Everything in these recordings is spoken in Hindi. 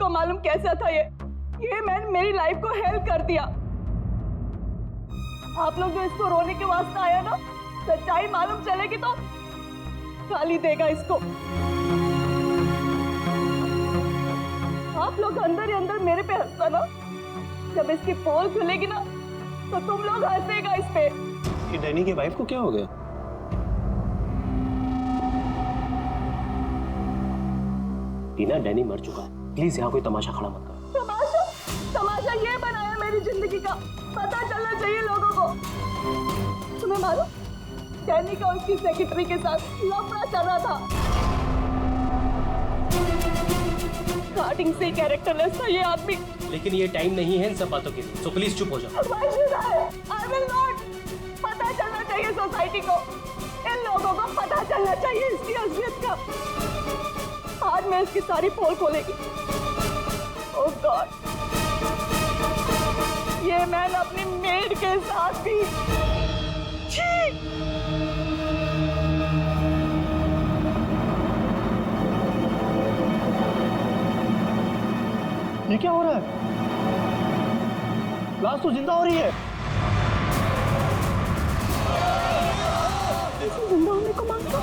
को मालूम कैसा था ये मैन मेरी लाइफ को हेल्प कर दिया। आप लोग जो इसको रोने के वास्ते आया ना, सच्चाई मालूम चलेगी तो गाली देगा इसको। आप लोग अंदर ही अंदर मेरे पे हंसता ना, जब इसकी पोल खुलेगी ना तो तुम लोग हंसेगा इस पे। ये डैनी के वाइफ को क्या हो गया? टीना, डैनी मर चुका है, प्लीज यहाँ कोई तमाशा खड़ा मत करो। तमाशा ये बनाया मेरी जिंदगी का, पता चलना चाहिए लोगों को। तुम्हें मालूम, डैनी का उसकी सेक्रेटरी के साथ लफड़ा चल रहा था। स्टार्टिंग से कैरेक्टरलेस था ये आदमी। लेकिन ये टाइम नहीं है इन सब बातों के लिए, सो प्लीज चुप हो जाओ। I will not। पता चलना चाहिए सोसाइटी को, इन लोगों को पता चलना चाहिए इसकी असलियत का। आज मैं इसकी सारी पोल खोलेगी। ओह गॉड, ये मैन अपनी मेड के साथ भी। ये क्या हो रहा है? लाश तो जिंदा हो रही है। जिंदा होने को मांगता।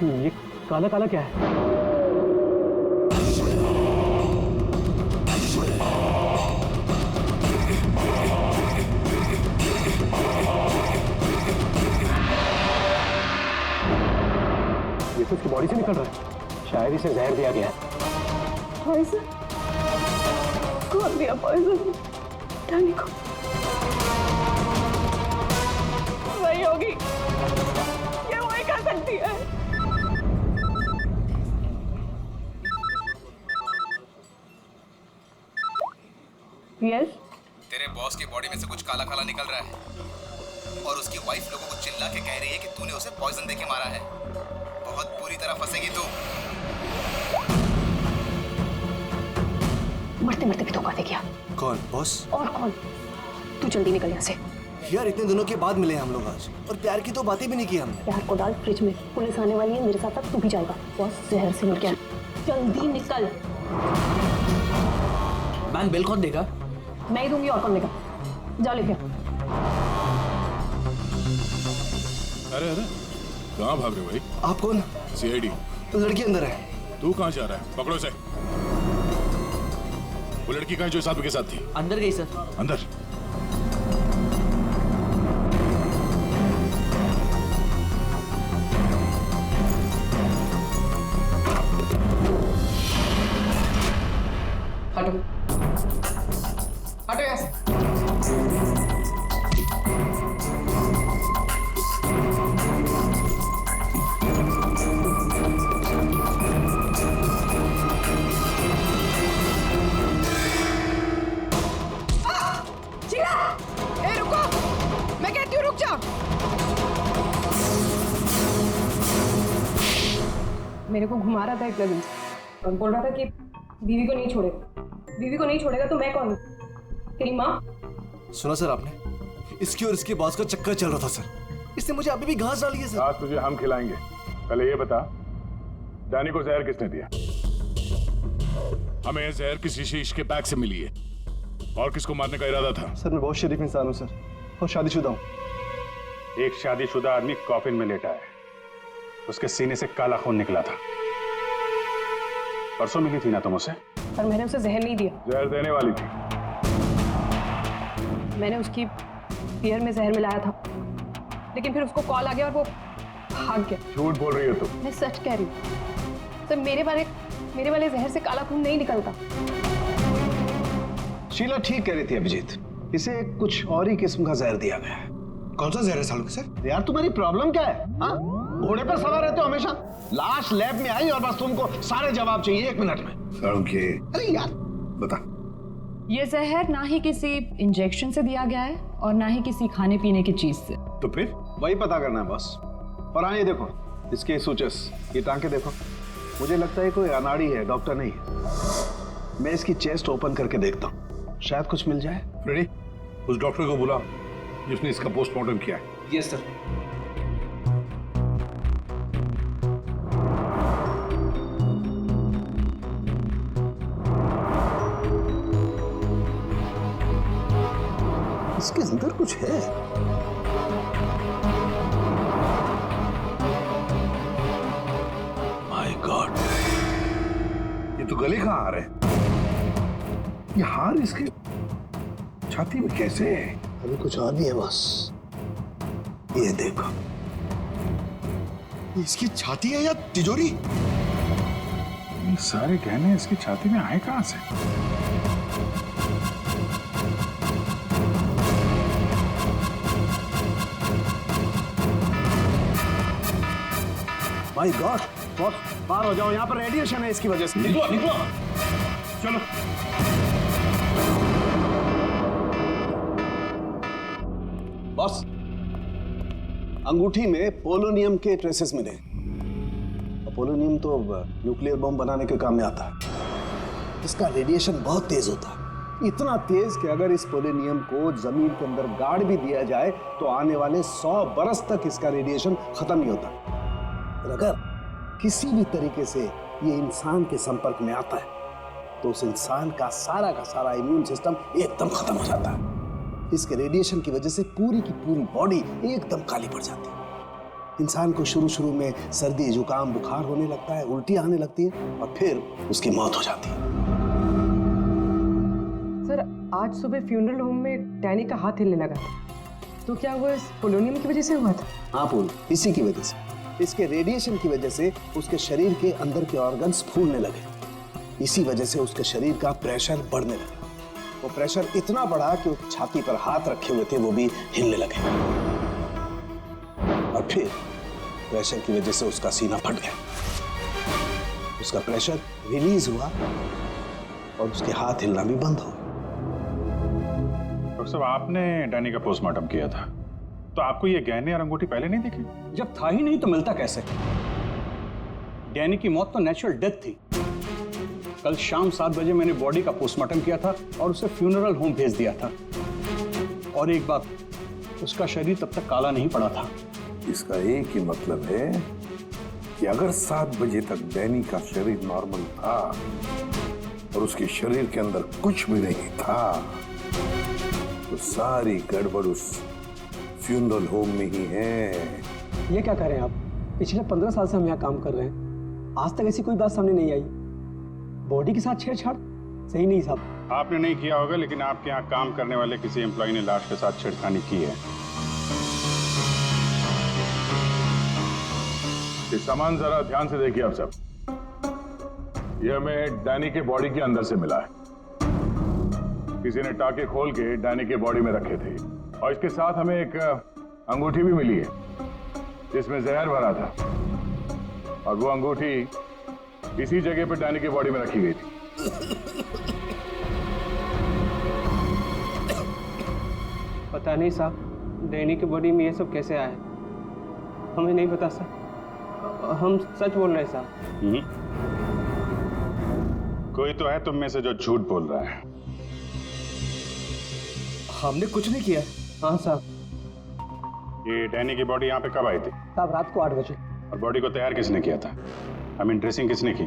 ये काला काला क्या है? ये तो उसकी बॉडी से निकल रहा है, शायद इसे जहर दिया गया है। पॉइजन? कौन दिया पॉइजन डैनी को? वही होगी, ये वही कर सकती है। यस? तेरे बॉस की बॉडी में से कुछ काला काला निकल रहा है और उसकी वाइफ लोगों को चिल्ला के कह रही है कि तूने उसे पॉइजन देके मारा है। बहुत बुरी तरह फंसेगी तू। मरते मरते भी धोखा दे गया। कौन? बॉस? और कौन? तू जल्दी निकल यहाँ से। यार इतने दिनों के बाद मिले हम लोग आज, और प्यार की तो बातें भी नहीं की हमने। प्यार को डाल फ्रिज में, पुलिस आने वाली है, मेरे साथ साथ तू भी जाएगा। बॉस जहर से मर गया, जल्दी निकल। मैम बिल कौन देगा? मैं ही दूंगी, और कौन देगा? जाओ लेके। अरे अरे कहाँ भाग रहे हो भाई? आप कौन? सीआईडी। तो लड़की अंदर है। तू कहाँ जा रहा है? पकड़ो इसे। वो लड़की कहाँ जो साहब के साथ थी? अंदर गई सर। अंदर? हटो हटो यहाँ से। मेरे को घुमा रहा था एक दिन और बोल रहा था कि बीवी को नहीं छोड़ेगा, बीवी को नहीं छोड़ेगा। तो मैं कौन हूँ? तेरी माँ? सुना सर आपने, इसकी और इसके बॉस का चक्कर चल रहा था सर। इसने मुझे अभी भी घास डाली है सर। घास तुझे हम खिलाएंगे, पहले ये बता डैनी को जहर किसने दिया? हमें जहर किसी शीश के बैग से मिली है, और किसको मारने का इरादा था? सर मैं बहुत शरीफ इंसान हूँ सर, और शादीशुदा हूँ। एक शादीशुदा आदमी कॉफिन में लेटा है, उसके सीने से काला खून निकला था। परसों मिली थी ना तुम उसे? पर मैंने उसे जहर नहीं दिया। जहर देने वाली थी। मैंने उसकी बियर में जहर मिलाया था, लेकिन फिर उसको कॉल आ गया और वो भाग गया। झूठ बोल रही हो तुम। मैं सच कह रही हूँ सर, मेरे वाले जहर से काला खून नहीं निकलता। शीला ठीक कह रही थी अभिजीत, इसे कुछ और ही किस्म का जहर दिया गया है। कौन सा जहर है सालों सर? यार तुम्हारी प्रॉब्लम क्या है? हाँ, घोड़े पर सवार रहते हो हमेशा। लाश लैब में आई और बस तुमको सारे जवाब चाहिए 1 मिनट में। अरे यार बता। ये जहर ना ही किसी इंजेक्शन से दिया गया है और ना ही किसी खाने पीने की चीज से। तो फिर वही पता करना है बस। और हाँ ये देखो, इसके सूचस, ये टांके देखो। मुझे लगता है कोई अनाड़ी है, डॉक्टर नहीं है। मैं इसकी चेस्ट ओपन करके देखता हूँ, शायद कुछ मिल जाए। रेडी? उस डॉक्टर को बुला जिसने इसका पोस्टमार्टम किया है। Yes sir. इसके अंदर कुछ है। माय गॉड, ये तो गले का हार है। ये हार इसके छाती में कैसे है? अभी कुछ और भी है बस। ये देखो, इसकी छाती है या तिजोरी? ये सारे गहने इसकी छाती में आए कहां से? माय गॉड, बॉस बाहर हो जाओ, यहाँ पर रेडिएशन है इसकी वजह से। निकलो निकलो, चलो। बॉस, अंगूठी में पोलोनियम के ट्रेसेस मिले। पोलोनियम तो न्यूक्लियर बम बनाने के काम में आता है। इसका रेडिएशन बहुत तेज होता है, इतना तेज कि अगर इस पोलोनियम को जमीन के अंदर गाड़ भी दिया जाए तो आने वाले 100 बरस तक इसका रेडिएशन खत्म नहीं होता। और अगर किसी भी तरीके से ये इंसान के संपर्क में आता है तो उस इंसान का सारा इम्यून सिस्टम एकदम खत्म हो जाता है। इसके रेडिएशन की वजह से पूरी की पूरी बॉडी एकदम काली पड़ जाती है। इंसान को शुरू में सर्दी, जुकाम, बुखार होने लगता है, उल्टी आने लगती है और फिर उसकी मौत हो जाती है। सर, आज सुबह फ्यूनरल होम में डैनी का हाथ हिलने लगा था, तो क्या वो इस पोलोनियम की वजह से हुआ था? हाँ पूल, इसी की वजह से, इसके रेडिएशन की वजह से उसके शरीर के अंदर के ऑर्गन्स फूलने लगे। इसी वजह से उसके शरीर का प्रेशर बढ़ने लगा। वो प्रेशर इतना बढ़ा कि वो छाती पर हाथ रखे हुए थे वो भी हिलने लगे और फिर प्रेशर की वजह से उसका सीना फट गया। उसका प्रेशर रिलीज हुआ और उसके हाथ हिलना भी बंद हो गया। डॉक्टर साहब, आपने डैनी का पोस्टमार्टम किया था, तो आपको ये गहने और अंगूठी पहले नहीं दिखे? जब था ही नहीं तो मिलता कैसे? डैनी की मौत तो नेचुरल डेथ थी। कल शाम 7 बजे मैंने बॉडी का पोस्टमार्टम किया था और उसे फ्यूनरल होम भेज दिया था। और एक बात, उसका शरीर तब तक काला नहीं पड़ा था। इसका एक ही मतलब है कि अगर 7 बजे तक डैनी का शरीर नॉर्मल था और उसके शरीर के अंदर कुछ भी नहीं था तो सारी गड़बड़ उस फ्यूनरल होम में ही है। ये क्या कह रहे हैं आप? पिछले 15 साल से हम यहाँ काम कर रहे हैं, आज तक ऐसी कोई बात सामने नहीं आई। बॉडी के साथ छेड़छाड़ सही नहीं साहब। आपने नहीं किया होगा, लेकिन आपके यहाँ काम करने वाले किसी एम्प्लॉय ने लाश के साथ छेड़खानी की है। ये सामान जरा ध्यान से देखिए आप सब। ये हमें डैनी के बॉडी के अंदर से मिला है। किसी ने टाके खोल के डैनी के बॉडी में रखे थे और इसके साथ हमें एक अंगूठी भी मिली है जिसमें जहर भरा था, और वो अंगूठी इसी जगह पे डैनी की बॉडी में रखी गई थी। पता नहीं साहब, डैनी की बॉडी में ये सब कैसे आया, हमें नहीं पता सर। हम सच बोल रहे हैं साहब। कोई तो है तुम में से जो झूठ बोल रहा है। हमने कुछ नहीं किया। हाँ साहब। ये डैनी की बॉडी यहाँ पे कब आई थी? साहब रात को 8 बजे। और बॉडी को तैयार किसने किया था? आई मीन ड्रेसिंग किसने की?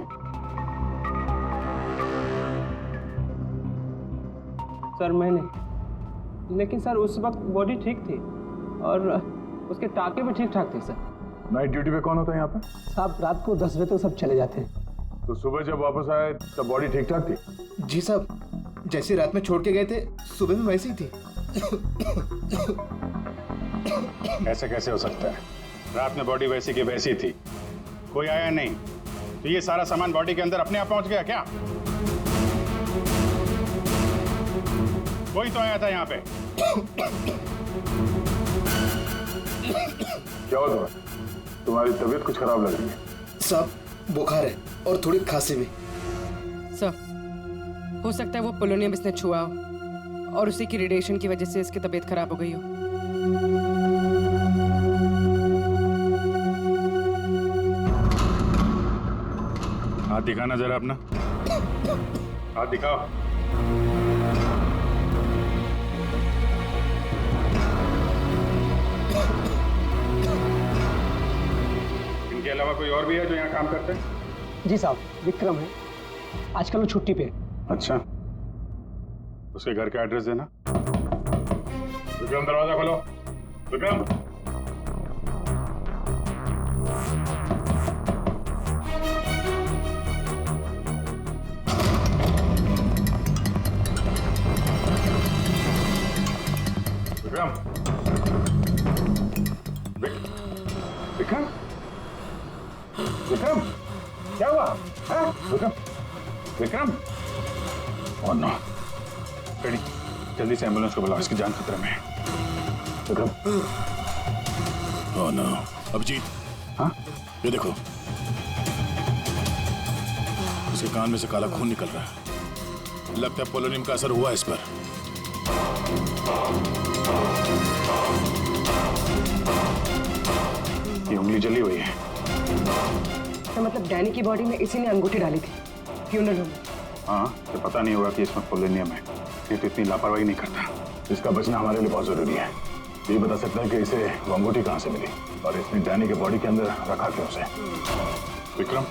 सर मैंने, लेकिन सर उस वक्त बॉडी ठीक थी और उसके टाके भी ठीक ठाक थे सर। नाइट ड्यूटी पे कौन होता है यहाँ पे? साहब रात को 10 बजे तक सब चले जाते हैं। तो सुबह जब वापस आए तब बॉडी ठीक ठाक थी? जी साहब, जैसे रात में छोड़ के गए थे सुबह में वैसी ही थी। ऐसे कैसे हो सकता है? रात में बॉडी वैसी की वैसी थी, कोई आया नहीं, तो ये सारा सामान बॉडी के अंदर अपने आप पहुंच गया क्या? कोई तो आया था यहाँ पे। क्या हुआ तुम्हारी तबीयत कुछ खराब लग रही है? साहब बुखार है और थोड़ी खांसी भी। सर, हो सकता है वो पोलोनियम इसने छुआ हो और उसी की रेडिएशन की वजह से इसकी तबीयत खराब हो गई हो। हाथ दिखाना जरा अपना, हाथ दिखाओ। और भी है जो यहाँ काम करते हैं? जी साहब, विक्रम है, आजकल वो छुट्टी पे है। अच्छा, उसके घर का एड्रेस देना। विक्रम, दरवाजा खोलो। विक्रम, विक्रम, विक्रम, विक्रम, क्या हुआ? हाँ? Vikram, Vikram, oh no, ready, जल्दी से एम्बुलेंस को बुलाओ, इसकी जान खतरे में है। विक्रम, ओह नो, अभिजीत, हाँ? ये देखो, उसके कान में से काला खून निकल रहा है। लगता है पोलोनियम का असर हुआ इस पर। ये उंगली जली हुई है। तो मतलब डैनी की बॉडी में इसी ने अंगूठी डाली थी फ्यूनरल होम में। हाँ, तो पता नहीं होगा कि इसमें पोलोनियम है। ये तो इतनी लापरवाही नहीं करता। इसका बचना हमारे लिए बहुत जरूरी है। ये बता सकता है कि इसे वो अंगूठी कहाँ से मिली और इसने डैनी के बॉडी के अंदर रखा क्यों उसे। विक्रम,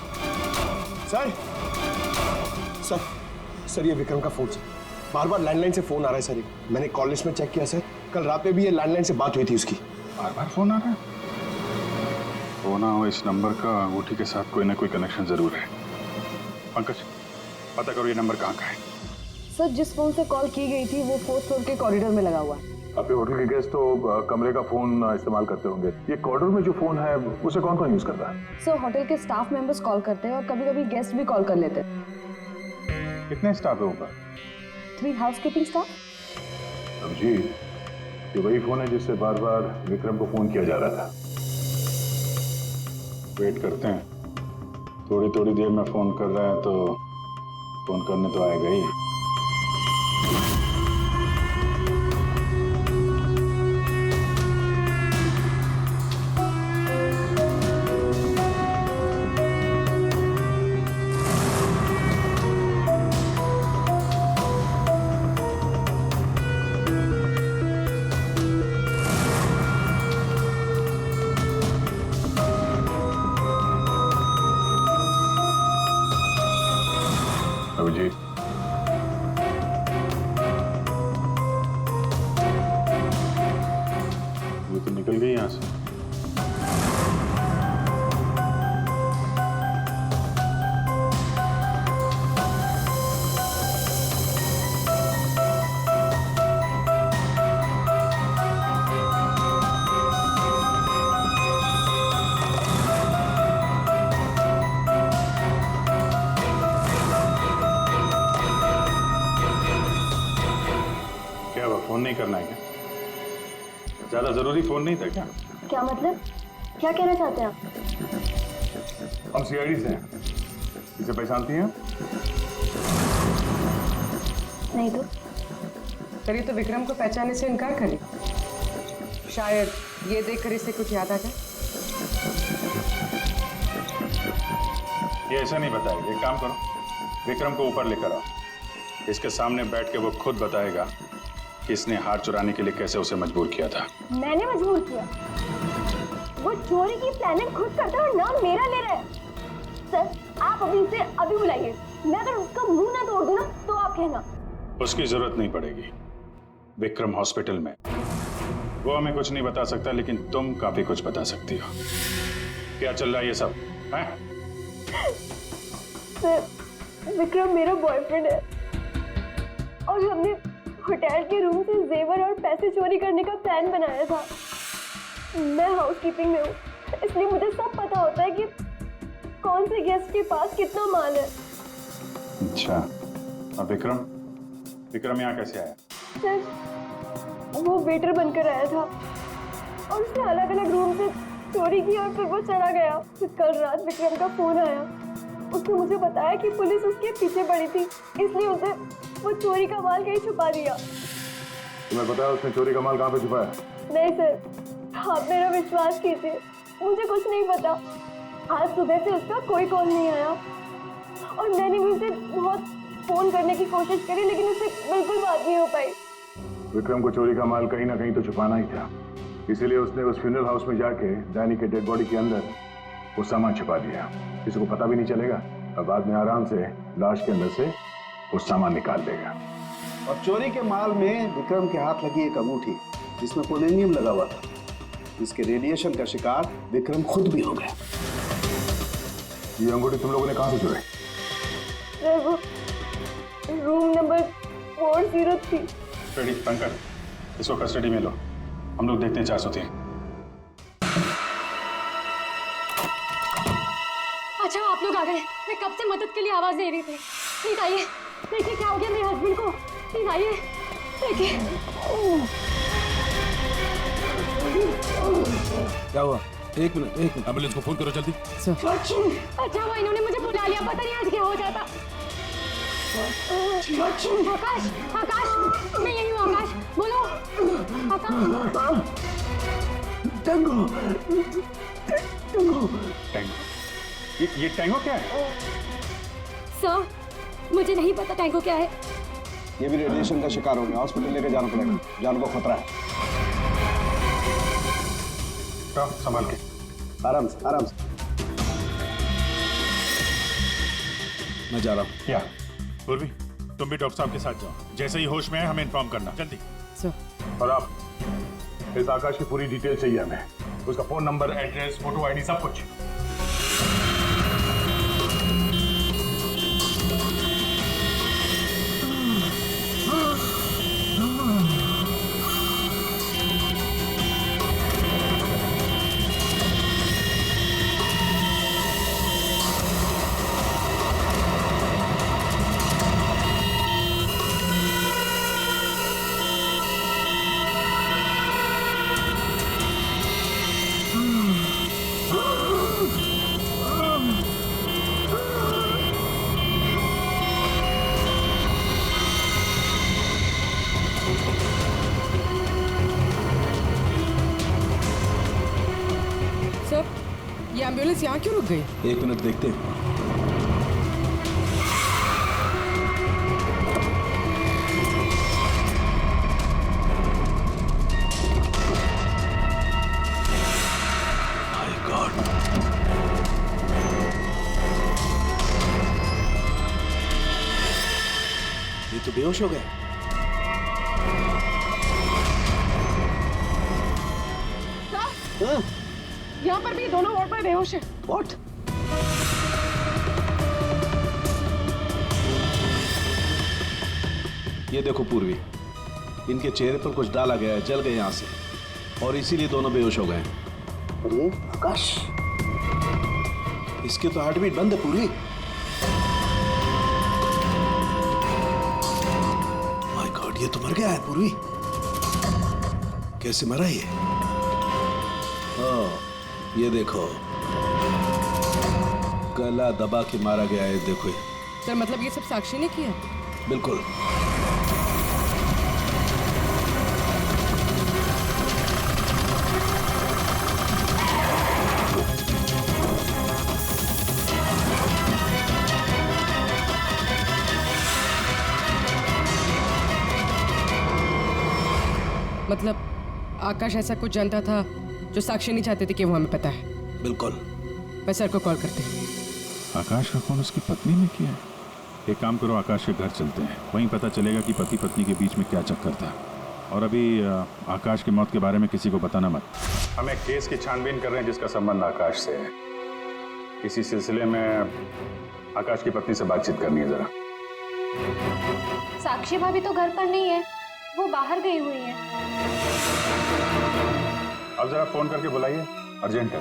सर सर सर ये विक्रम का फोन सर, बार बार लैंडलाइन से फोन आ रहा है सर। मैंने कॉल लिस्ट में चेक किया सर, कल रात में भी ये लैंडलाइन से बात हुई थी उसकी। बार बार फोन आ रहा है। हो ना हो, इस नंबर का अंगूठी के साथ कोई ना कोई कनेक्शन जरूर है। पंकज, पता करो ये नंबर कहाँ का है। सर, जिस फोन से कॉल की गई थी वो 4th फ्लोर के कॉरिडोर में लगा हुआ है। आपके होटल के गेस्ट तो कमरे का फोन इस्तेमाल करते होंगे। ये कॉरिडोर में जो फोन है उसे कौन कौन यूज करता है? सर, होटल के स्टाफ मेंबर्स कॉल करते हैं और कभी कभी गेस्ट भी कॉल कर लेते हैं। कितने स्टाफ है ऊपर? 3 हाउसकीपिंग स्टाफ। जी, ये वही फोन है जिससे बार बार विक्रम को फोन किया जा रहा था। वेट करते हैं, थोड़ी थोड़ी देर में फोन कर रहा है तो फोन करने तो आएगा ही। अभिजीत, ये तो निकल गई यहाँ से। फोन नहीं करना है क्या? ज्यादा जरूरी फोन नहीं था क्या? क्या मतलब? क्या कहना चाहते हैं आप? हम सीआईडी से हैं। इसे पहचानती हैं? नहीं तो। सर, ये तो विक्रम को पहचानने से इनकार करे। शायद ये देखकर इसे कुछ याद आ जाए। ये ऐसा नहीं बताएगी। एक काम करो, विक्रम को ऊपर लेकर आओ। इसके सामने बैठ के वो खुद बताएगा कि इसने हार चुराने के लिए कैसे उसे मजबूर किया था। मैंने मजबूर किया? वो चोरी की प्लानिंग खुद करता है और नाम मेरा ले रहा है। सर, आप अभी इसे अभी बुलाइए। मैं अगर उसका मुंह ना तोड़ दूं ना तो आप कहना। उसकी जरूरत नहीं पड़ेगी। विक्रम हॉस्पिटल में, वो हमें कुछ नहीं बता सकता, लेकिन तुम काफी कुछ बता सकती हो। क्या चल रहा है ये सब है? सर, विक्रम मेरा बॉयफ्रेंड है और हमने होटल के रूम से जेवर और पैसे चोरी करने का प्लान बनाया था। मैं हाउसकीपिंग में हूँ, इसलिए मुझे सब पता होता है कि कौन से गेस्ट के पास कितना माल है। अच्छा, अब विक्रम यहाँ कैसे आया? सर, वो वेटर बनकर आया था और उसने अलग अलग रूम से चोरी की और फिर वो चला गया। फिर कल रात विक्रम का फोन आया। उसने मुझे बताया कि पुलिस उसके पीछे पड़ी थी, इसलिए उसे वो चोरी का माल कहीं छुपा दिया। तुम्हें पता है उसने चोरी का माल कहाँ पे छुपाया? नहीं सर, आप मेरा विश्वास कीजिए, मुझे कुछ नहीं पता। आज सुबह से उसका कोई कॉल नहीं आया और मैंने भी उसे बहुत फोन करने की कोशिश करी, लेकिन उससे बिल्कुल बात नहीं हो पाई। विक्रम को चोरी का माल कहीं ना कहीं तो छुपाना ही था, इसीलिए उसने उस फ्यूनरल हाउस में जाके डैनी के डेड बॉडी के अंदर वो सामान छुपा दिया, किसी को पता भी नहीं चलेगा और बाद में आराम से लाश के अंदर से वो सामान निकाल देगा। और चोरी के माल में विक्रम के हाथ लगी एक अंगूठी जिसमें पोलोनियम लगा हुआ था, इसके रेडिएशन का शिकार विक्रम खुद भी हो गया। ये अंगूठी तुम लोगों ने कहां से चुराई? सर वो रूम नंबर 403। रेडी पंकज, इसको कस्टडी में लो, हम लोग देखते हैं 403। अच्छा आप लोग आ गए, मैं कब से मदद के लिए आवाज दे रही थी। प्लीज आइए, देखिए क्या हो गया मेरे हस्बैंड को। प्लीज आइए, देखिए। क्या हुआ? एक मिनट एम्बुलेंस को फोन करो जल्दी। अच्छा वो इन्होंने मुझे बुला लिया, पता नहीं आज क्या हो जाता। आकाश, आकाश, मैं यही हूँ। आकाश बोलो। आकाश। टैंगो। ये टैंगो क्या है? सर मुझे नहीं पता टैंगो क्या है। ये भी रेडिएशन का शिकार हो गया, हॉस्पिटल लेके जाना पड़ेगा, जान को खतरा है। संभाल के, आराम से आराम से। मैं जा रहा हूँ। क्या पूर्वी, तुम भी डॉक्टर साहब के साथ जाओ, जैसे ही होश में है हमें इन्फॉर्म करना जल्दी। और आप इस आकाश की पूरी डिटेल चाहिए हमें, उसका phone number, address, photo ID, सब कुछ। ये एम्बुलेंस यहाँ क्यों रुक गई? एक मिनट देखते हैं। My God. ये तो बेहोश हो गए। यहाँ पर भी दोनों वार्ड में बेहोश है। What? ये देखो पूर्वी, इनके चेहरे पर कुछ डाला गया है, जल गए यहाँ से, और इसीलिए दोनों बेहोश हो गए। अरे आकाश, इसके तो हार्ट बीट बंद है पूर्वी। माय गॉड, ये तो मर गया है पूर्वी। कैसे मरा ये? ये देखो, गला दबा के मारा गया है, देखो। सर मतलब ये सब साक्षी ने किया? बिल्कुल। मतलब आकाश ऐसा कुछ जानता था जो साक्षी नहीं चाहते थे कि वो हमें पता है। बिल्कुल। मैं सर को कॉल करती हूँ। आकाश का फोन उसकी पत्नी ने किया है। एक काम करो, आकाश के घर चलते हैं, वहीं पता चलेगा कि पति पत्नी के बीच में क्या चक्कर था। और अभी आकाश की मौत के बारे में किसी को बताना मत। हम एक केस की छानबीन कर रहे हैं जिसका संबंध आकाश से है। इसी सिलसिले में आकाश की पत्नी से बातचीत करनी है जरा। साक्षी भाभी तो घर पर नहीं है, वो बाहर गई हुई है। अब जरा फोन करके बुलाइए, अर्जेंट है।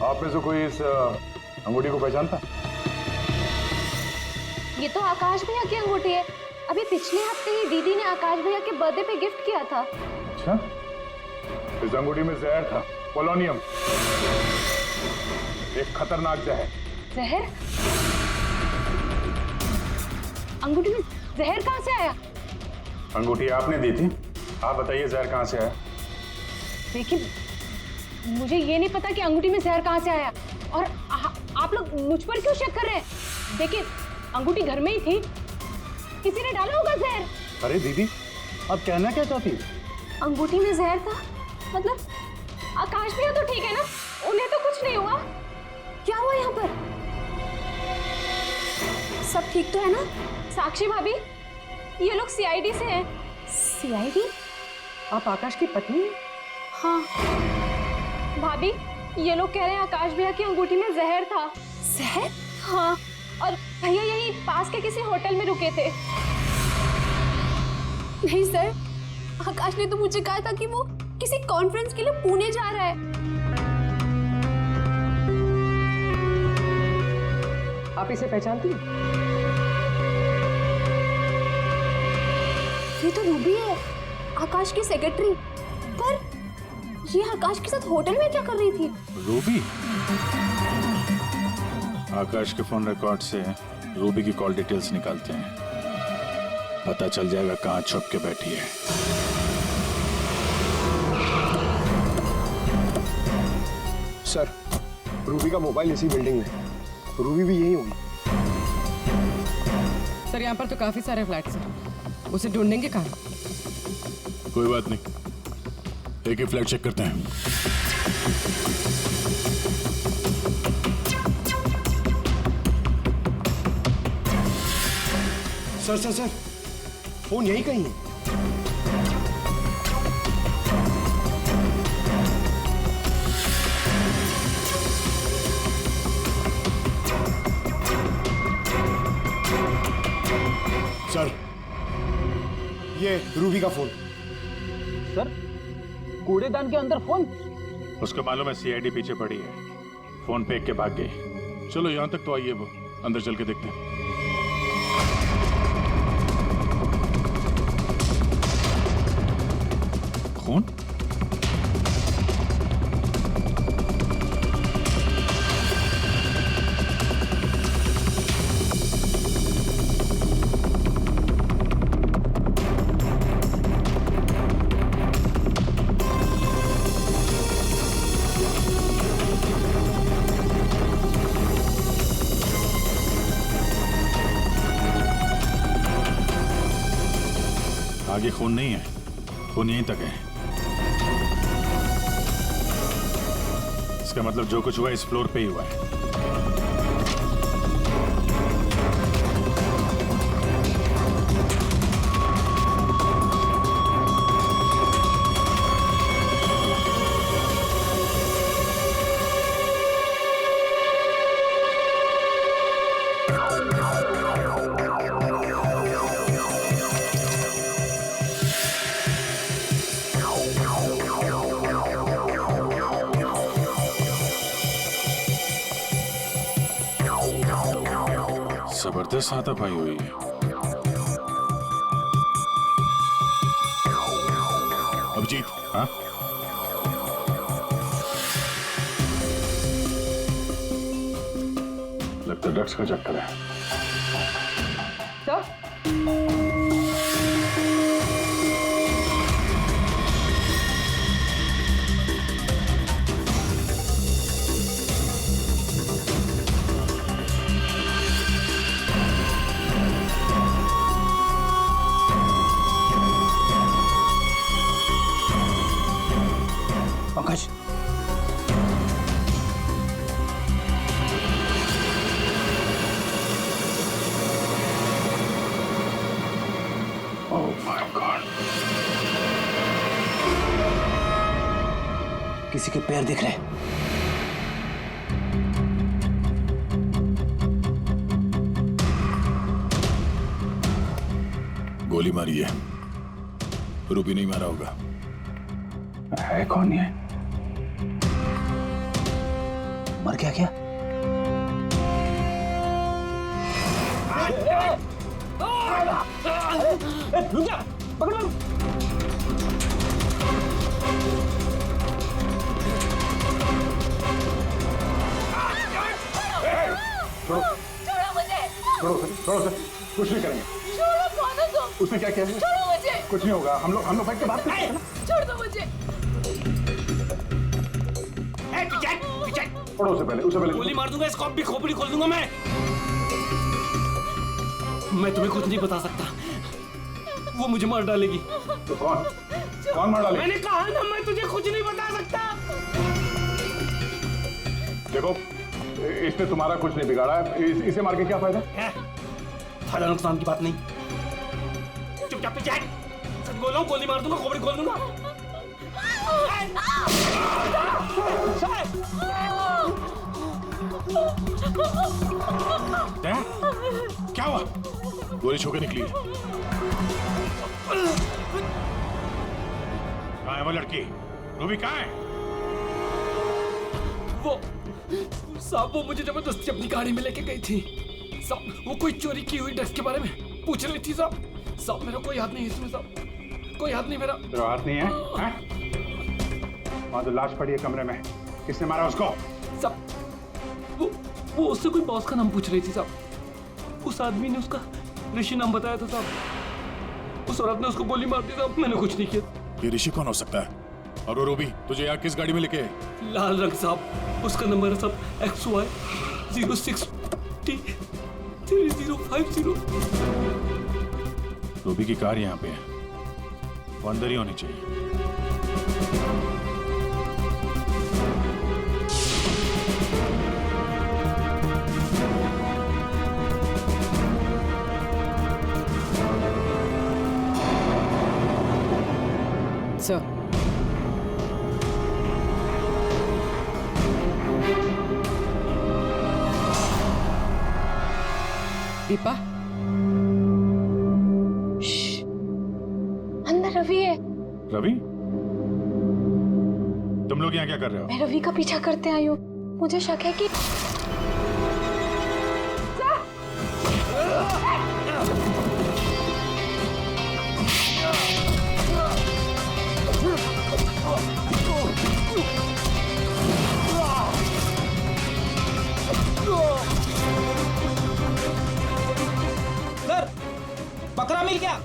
आप में से कोई इस अंगूठी को पहचानता? ये तो आकाश भैया की अंगूठी है। अभी पिछले हफ्ते ही दीदी ने आकाश भैया के बर्थडे पे गिफ्ट किया था। अच्छा, इस अंगूठी में जहर था, पोलोनियम, एक खतरनाक जहर। जहर? अंगूठी में जहर कहाँ से आया? अंगूठी आपने दी थी, आप बताइए जहर कहाँ से आया? देखिए, मुझे ये नहीं पता कि अंगूठी में जहर कहाँ से आया, और आप लोग मुझ पर क्यों शक कर रहे हैं? देखिए, अंगूठी घर में ही थी, किसी ने डाला होगा जहर। अरे दीदी, आप कहना क्या चाहती? अंगूठी में जहर था, मतलब आकाश भैया तो ठीक है ना, उन्हें तो कुछ नहीं हुआ? क्या हुआ यहाँ पर? सब ठीक तो है ना? साक्षी भाभी, ये लोग सीआईडी से हैं। सीआईडी? आप आकाश की पत्नी हैं? हाँ भाभी, ये लोग कह रहे हैं आकाश भैया की अंगूठी में जहर था। जहर? हाँ, और भैया यहीं पास के किसी होटल में रुके थे। नहीं सर, आकाश ने तो मुझे कहा था कि वो किसी कॉन्फ्रेंस के लिए पुणे जा रहा है। आप इसे पहचानती हैं? ये तो रूबी है, आकाश की सेक्रेटरी। पर ये आकाश के साथ होटल में क्या कर रही थी? रूबी? आकाश के फोन रिकॉर्ड से रूबी की कॉल डिटेल्स निकालते हैं, पता चल जाएगा कहाँ छुप के बैठी है। सर, रूबी का मोबाइल इसी बिल्डिंग में है। रूबी भी यही होगी। सर, यहाँ पर तो काफी सारे फ्लैट्स हैं, उसे ढूंढेंगे कहाँ? कोई बात नहीं, एक ही फ्लैट चेक करते हैं। सर, फोन यही कहीं है। सर, ये रूबी का फोन। सर, कूड़ेदान के अंदर फोन? उसको मालूम है सीआईडी पीछे पड़ी है, फोन फेंक के भाग गई। चलो यहाँ तक तो आइए, वो अंदर चल के देखते हैं। कौन? आगे खून नहीं है, खून यहीं तक है। इसका मतलब जो कुछ हुआ इस फ्लोर पे ही हुआ है। जबरदस्त हाथापाई हुई है। अभिजीत, हाँ? लगता है ड्रग्स का चक्कर है। Sir, Pankaj, oh my God, किसी के पैर दिख रहे हैं। गोली मारी है, रूबी नहीं मारा होगा। है कौन ये? मर गया क्या? रुक जा, पकड़ो। छोड़ो मुझे। छोड़ो सर, कुछ नहीं करेंगे। छोड़ो, कौन हो तुम? उसने क्या किया है? छोड़ो मुझे। कुछ नहीं होगा, हम लोग बैठ के बात करते हैं ना। छोड़ दो मुझे। पढ़ो उसे पहले गोली मार दूंगा, इसको भी खोपड़ी खोल दूंगा मैं तुम्हें कुछ नहीं बता सकता, वो मुझे मार डालेगी। तो कौन? कौन मार डाली? मैंने कहा ना मैं तुझे कुछ नहीं बता सकता। देखो इसने तुम्हारा कुछ नहीं बिगाड़ा है, इसे मार के क्या फायदा? फायदा नुकसान की बात नहीं, चुपचाप पीछे हट। सच बोल रहा हूँ, गोली मार दूंगा, खोपड़ी खोल दूंगा। क्या हुआ? गोली छू के निकली। कहाँ है वो लड़की? रूबी कहाँ है? वो साहब वो मुझे जबरदस्ती अपनी गाड़ी में लेके गई थी साहब। वो कोई चोरी की हुई ड्रग्स के बारे में पूछ रही थी साहब। साहब मेरा कोई हाथ नहीं है इसमें साहब, कोई हाथ नहीं मेरा। तेरा हाथ नहीं है? वहां तो लाश पड़ी है कमरे में, किसने मारा उसको? साहब वो उससे कोई बॉस का नाम पूछ रही थी साहब। उस आदमी ने उसका ऋषि नाम बताया था साहब। उस औरत ने उसको गोली मार दी साहब, मैंने कुछ नहीं किया। ये ऋषि कौन हो सकता है? और वो रूबी तुझे यहाँ किस गाड़ी में लेके? लाल रंग साहब, उसका नंबर है साहब XY 06T 3050। रूबी की कार यहाँ पे है, वो अंदर ही होनी चाहिए। सर दीपा, अंदर रवि है। रवि? तुम लोग यहाँ क्या कर रहे हो? मैं रवि का पीछा करते आई हूँ। मुझे शक है कि सर बकरा मिल गया।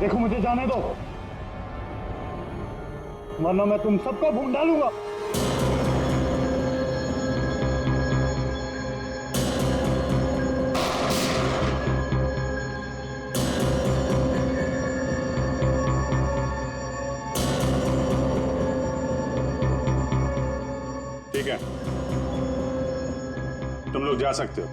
देखो मुझे जाने दो, वरना मैं तुम सबको भून डालूंगा। ठीक है, तुम लोग जा सकते हो।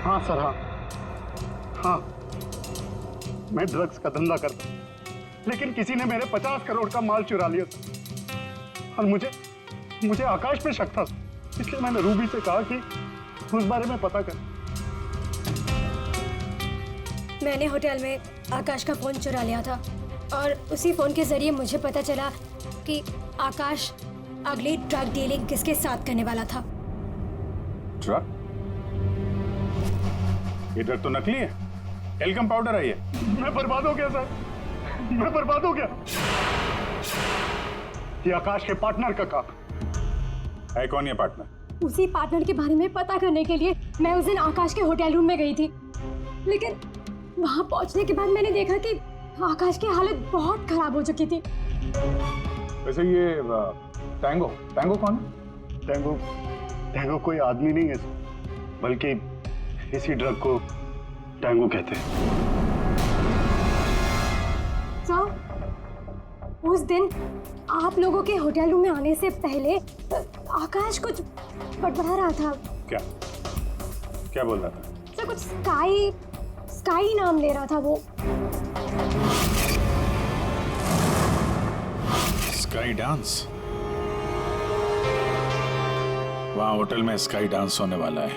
हाँ सर, हाँ मैं ड्रग्स का धंधा करता हूँ, लेकिन किसी ने मेरे 50 करोड़ का माल चुरा लिया था और मुझे आकाश पे शक था, इसलिए मैंने रूबी से कहा कि उस बारे में पता कर। मैंने होटल में आकाश का फोन चुरा लिया था और उसी फोन के जरिए मुझे पता चला कि आकाश अगली ड्रग डीलिंग किसके साथ करने वाला था। ड्रग? ये ड्रग तो नकली है, एल्कम पाउडर है ये। मैं बर्बाद हो गया सर, मैं बर्बाद हो गया। ये आकाश के पार्टनर का काम है। कौन ये पार्टनर? उसी पार्टनर के बारे में पता करने के लिए मैं उस दिन आकाश के होटल रूम में गई थी, लेकिन वहां पहुंचने के बाद मैंने देखा कि आकाश की हालत बहुत खराब हो चुकी थी। वैसे ये टैंगो कौन है? टैंगो कोई आदमी नहीं है, बल्कि इसी ड्रग को टैंगो कहते हैं। सर, उस दिन आप लोगों के होटल रूम में आने से पहले आकाश कुछ बड़बड़ा रहा था। क्या? क्या बोल रहा था? सर कुछ स्काई नाम ले रहा था वो। Sky dance? वहां होटल में स्काई डांस होने वाला है।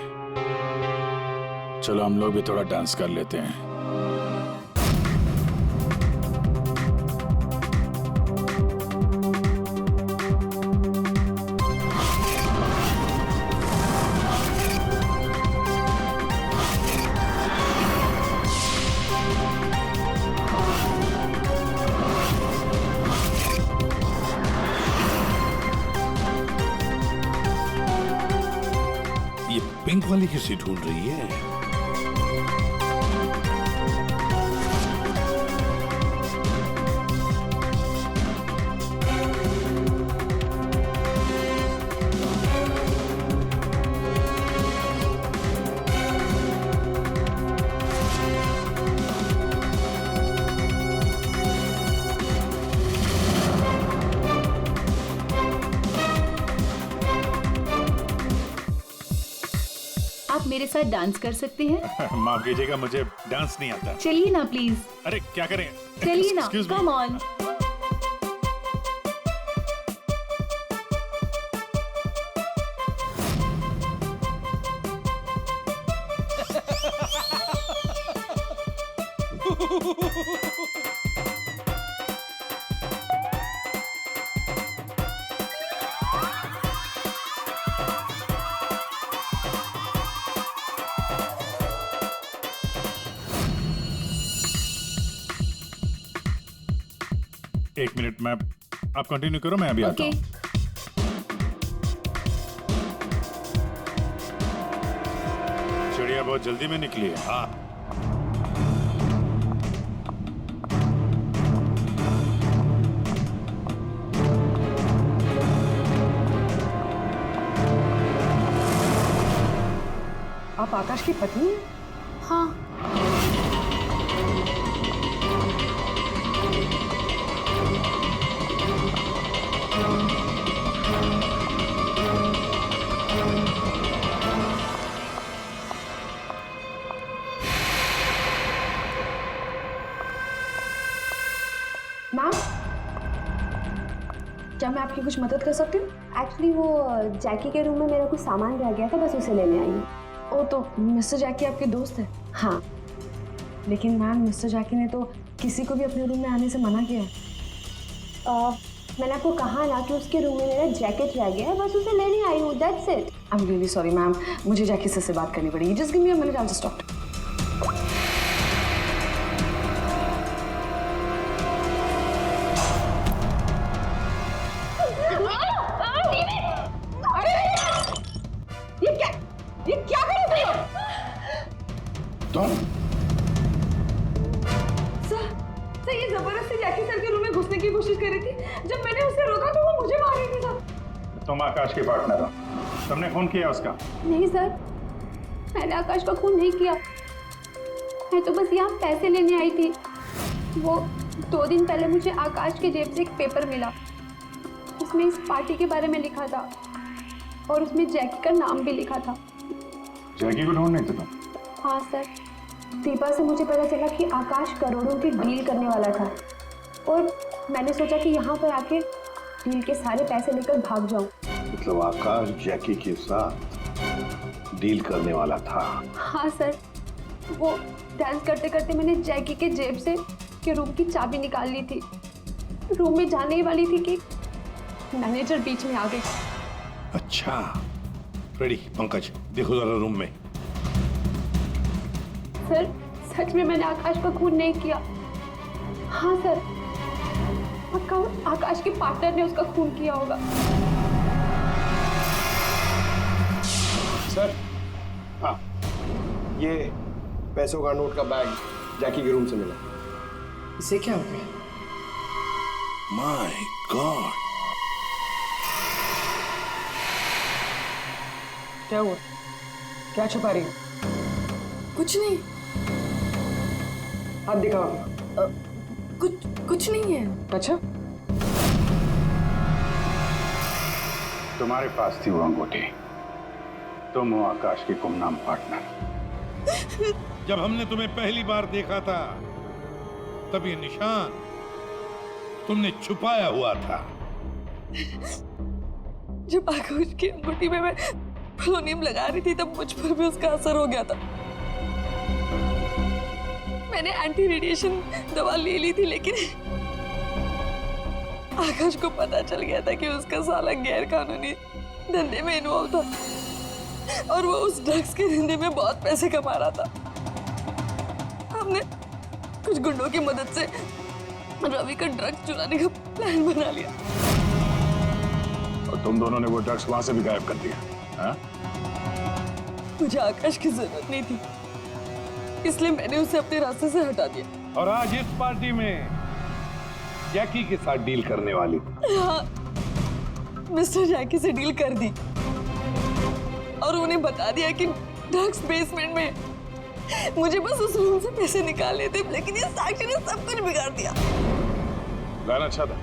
चलो हम लोग भी थोड़ा डांस कर लेते हैं। पिंक वाली किसी ढूंढ रही है? आप मेरे साथ डांस कर सकते हैं? माफ कीजिएगा, मुझे डांस नहीं आता। चलिए ना प्लीज। अरे क्या करें? चलिए ना, Excuse me. Come on. एक मिनट, मैं आप कंटिन्यू करो, मैं अभी आता हूँ। चिड़िया बहुत जल्दी में निकली है। हाँ, आप आकाश की पत्नी हैं? हाँ। मैम, क्या मैं आपकी कुछ मदद कर सकती हूँ? एक्चुअली वो जैकी के रूम में मेरा कुछ सामान रह गया था, बस उसे लेने आई हूँ। ओ, तो मिस्टर जैकी आपके दोस्त है? हाँ। लेकिन मैम, मिस्टर जैकी ने तो किसी को भी अपने रूम में आने से मना किया है। मैंने आपको कहा ना कि उसके रूम में मेरा जैकेट रह गया है, बस उसे लेने आई हूँ, that's it. I am really sorry ma'am, मुझे जैकी से बात करनी पड़ेगी। Just give me a minute, I will just talk. ये क्या कर रहे हो तुम? सर ये जबरदस्ती जैकी सर के रूम में घुसने की कोशिश कर रही थी। जब मैंने उसे रोका तो वो मुझे मार रही थी सर। तुम आकाश के पार्टनर हो, तुमने खून किया उसका? नहीं सर, मैंने आकाश का खून नहीं किया। मैं तो बस यहाँ पैसे लेने आई थी। वो 2 दिन पहले मुझे आकाश के जेब से एक पेपर मिला, उसमें इस पार्टी के बारे में लिखा था और उसमें जैकी का नाम भी लिखा था। जैकी को ढूंढ नहीं थे तुम? हाँ सर, दीपा से मुझे पता चला कि आकाश करोड़ों की डील करने वाला था और मैंने सोचा कि यहाँ पर आके डील के सारे पैसे लेकर भाग जाऊँ। मतलब आकाश जैकी के साथ डील करने वाला था? हाँ सर, वो डांस करते करते मैंने जैकी के जेब से के रूम की चाबी निकाल ली थी। रूम में जाने ही वाली थी कि मैनेजर बीच में आ गई। अच्छा, रेडी पंकज, देखो जरा रूम में। सर सच में मैंने आकाश का खून नहीं किया। हाँ सर, आकाश के पार्टनर ने उसका खून किया होगा। सर, हाँ, ये पैसों का नोट का बैग जैकी के रूम से मिला। इसे क्या हो गया? माय गॉड, क्या हुआ? क्या छुपा रही हो? कुछ नहीं। हाथ दिखाओ। कुछ नहीं है। अच्छा, तुम्हारे पास थी वो अंगूठी, तुम हो आकाश की गुमनाम पार्टनर। जब हमने तुम्हें पहली बार देखा था तब ये निशान तुमने छुपाया हुआ था। जब आकाश की अंगूठी में मैं पोलोनियम लगा रही थी तब मुझ पर भी उसका असर हो गया था। मैंने एंटी रेडिएशन दवा ले ली थी, लेकिन आकाश को पता चल गया था कि उसका साला गैर कानूनी धंधे में इन्वॉल्व था और वो उस ड्रग्स के धंधे में बहुत पैसे कमा रहा था। हमने कुछ गुंडों की मदद से रवि का ड्रग्स चुराने का प्लान बना लिया। और तुम दोनों ने वो ड्रग्स वहां से भी गायब कर दिया, हाँ? मुझे आकाश की जरूरत नहीं थी, इसलिए मैंने उसे अपने रास्ते से हटा दिया। और आज इस पार्टी में जैकी के साथ डील करने वाली। हाँ, मिस्टर जैकी से डील कर दी और उन्हें बता दिया कि ड्रग्स बेसमेंट में। मुझे बस उस रूम से पैसे निकालने थे, लेकिन ये साक्षी ने सब कुछ बिगाड़ दिया। प्लान अच्छा था,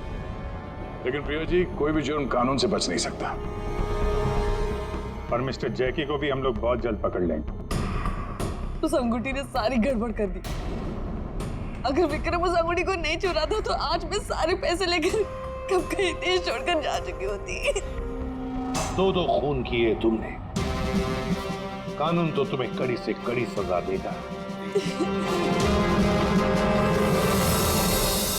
लेकिन प्रिया जी, कोई भी जुर्म कानून से बच नहीं सकता। पर मिस्टर जैकी को भी हम लोग बहुत जल्द पकड़ लेंगे। उस अंगूठी ने सारी गड़बड़ कर दी। अगर विक्रम उस अंगूठी को नहीं चुराता तो आज मैं सारे पैसे लेकर कब कहीं देश छोड़कर जा चुकी होती। दो खून किए तुमने, कानून तो तुम्हें कड़ी से कड़ी सजा देगा।